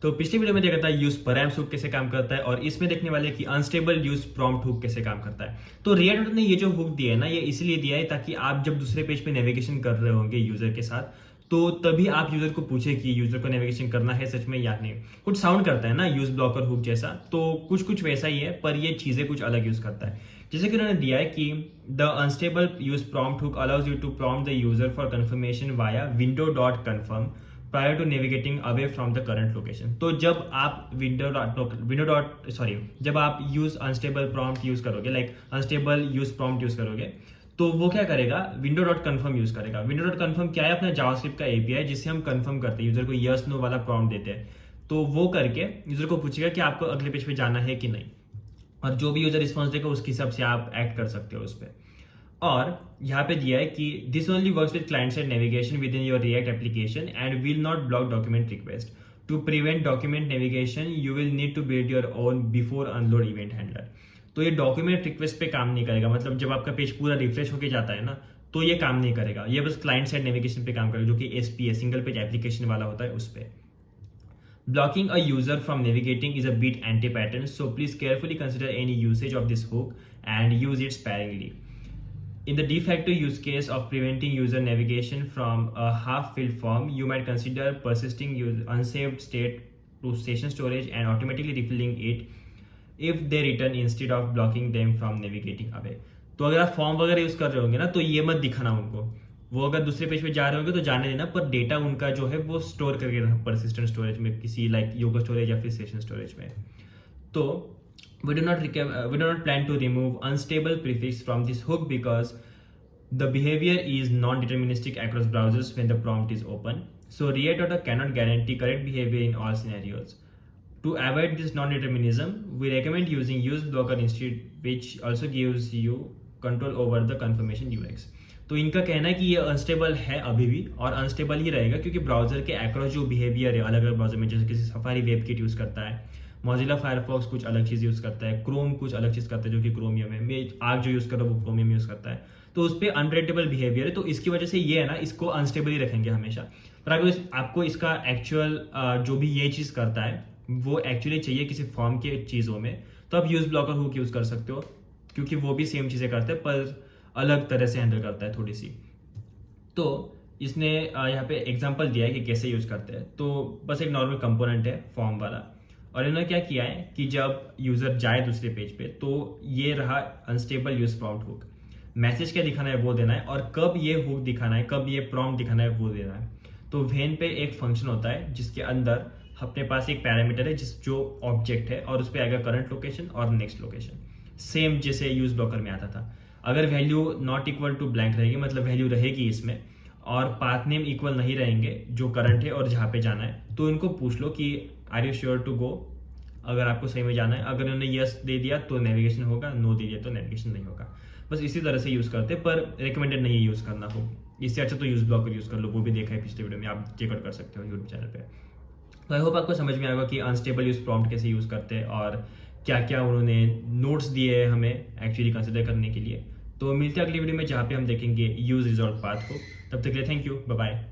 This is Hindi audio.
तो पिछली वीडियो में देखा था यूज परैम्स हुक कैसे काम करता है और इसमें देखने वाले कि अनस्टेबल यूज प्रॉम्प्ट हुक कैसे काम करता है। तो रिएक्ट ने ये जो हुक दिया है ना, ये इसलिए दिया है ताकि आप जब दूसरे पेज पे नेविगेशन कर रहे होंगे यूजर के साथ, तो तभी आप यूजर को पूछे कि यूजर को नेविगेशन करना है सच में या नहीं। कुछ साउंड करता है ना यूज ब्लॉकर हुक जैसा, तो कुछ कुछ वैसा ही है, पर ये चीजें कुछ अलग यूज करता है। जैसे कि उन्होंने दिया है कि the unstable use prompt hook allows you to prompt the user for confirmation via window dot confirm prior to navigating away from the current location. तो जब आप जब आप यूज अनस्टेबल प्रॉम्प्ट यूज करोगे, like unstable use prompt use करोगे, तो वो क्या करेगा, विंडो डॉट कन्फर्म यूज करेगा। विंडो डॉट कन्फर्म क्या है, अपना जावास्क्रिप्ट का एपीआई जिससे हम कन्फर्म करते हैं, यूजर को यस नो वाला प्रॉम्प्ट देते हैं। तो वो करके यूजर को पूछेगा कि आपको अगले पेज पे जाना है कि नहीं, और जो भी यूजर रिस्पॉन्स देगा उसके हिसाब से आप एक्ट कर सकते हो उस पर। और यहाँ पे दिया है कि this only works with client side navigation within your React application and will not block document request. To prevent document navigation you will need to build your own before unload event handler. तो ये डॉक्यूमेंट रिक्वेस्ट पे काम नहीं करेगा, मतलब जब आपका पेज पूरा रिफ्रेश होके जाता है ना, तो ये काम नहीं करेगा। ये बस क्लाइंट साइड नेविगेशन पे काम करेगा, जो कि एसपीए सिंगल पेज एप्लीकेशन वाला होता है उस पर। Blocking a user from navigating is a bit anti-pattern, so please carefully consider any usage of this hook and use it sparingly. In the de facto use case of preventing user navigation from a half-filled form, you might consider persisting unsaved state to session storage and automatically refilling it if they return instead of blocking them from navigating away. तो अगर आप फॉर्म वगैरह यूज कर रहे होंगे ना, तो ये मत दिखाना उनको। वो अगर दूसरे पेज पे जा रहे होंगे तो जाने देना, पर डेटा उनका जो है वो स्टोर करके रखना परसिस्टेंट स्टोरेज में, किसी लाइक योगा स्टोरेज या फिर सेशन स्टोरेज में। तो we do not plan to remove unstable prefix from this hook because the behavior is non-deterministic across browsers when the prompt is open. So React cannot guarantee correct behavior in all scenarios. To avoid this non-determinism, we recommend using use blocker instead, which also gives you control over the confirmation UX. तो इनका कहना है कि ये अनस्टेबल है अभी भी, और अनस्टेबल ही रहेगा क्योंकि ब्राउजर के अक्रॉस जो बिहेवियर है अलग अलग ब्राउजर में, जैसे किसी सफारी वेबकिट यूज करता है, मोजिला फायरफॉक्स कुछ अलग चीज़ यूज करता है, क्रोम कुछ अलग चीज़ करता है जो कि क्रोमियम है, मैं आग जो यूज कर रहा हूँ वो क्रोमियम यूज करता है। तो उस पर अनप्रेडिक्टेबल बिहेवियर है, तो इसकी वजह से ये है ना, इसको अनस्टेबल ही रखेंगे हमेशा। पर अगर आपको इसका एक्चुअल जो भी ये चीज़ करता है वो एक्चुअली चाहिए किसी फॉर्म के चीज़ों में, तो आप यूज ब्लॉकर हुक यूज कर सकते हो, क्योंकि वो भी सेम चीज़ें करते हैं पर अलग तरह से हैंडल करता है थोड़ी सी। तो इसने यहाँ पे एग्जांपल दिया है कि कैसे यूज करते हैं। तो बस एक नॉर्मल कंपोनेंट है फॉर्म वाला, और इन्होंने क्या किया है कि जब यूजर जाए दूसरे पेज पे, तो ये रहा unstable use prompt hook. Message क्या दिखाना है वो देना है, और कब ये हुक दिखाना है, कब ये प्रॉम्प्ट दिखाना है वो देना है। तो वेन पे एक फंक्शन होता है जिसके अंदर अपने पास एक पैरामीटर है जो ऑब्जेक्ट है, और उस पर आएगा करंट लोकेशन और नेक्स्ट लोकेशन, सेम जैसे यूज ब्लॉकर में आता था। अगर value not equal to blank रहेगी, मतलब वैल्यू रहेगी इसमें, और पाथ नेम इक्वल नहीं रहेंगे जो करंट है और जहाँ पे जाना है, तो इनको पूछ लो कि are you sure to go, अगर आपको सही में जाना है। अगर उन्होंने यस दे दिया तो नेविगेशन होगा, नो दे दिया तो नेविगेशन नहीं होगा। बस इसी तरह से यूज करते, पर रिकमेंडेड नहीं है यूज करना हो। इससे अच्छा तो यूज ब्लॉकर यूज कर लो, वो भी देखा है पिछले वीडियो में, आप चेकआउट कर सकते हो यूट्यूब चैनल पे। तो आई होप आपको समझ में आएगा कि अनस्टेबल यूज प्रॉम्प्ट कैसे यूज करते हैं और क्या क्या उन्होंने नोट्स दिए हैं हमें एक्चुअली कंसिडर करने के लिए। तो मिलते हैं अगली वीडियो में जहाँ पे हम देखेंगे यूज रिजॉल्व पाथ को। तब तक के लिए थैंक यू, बाय बाय।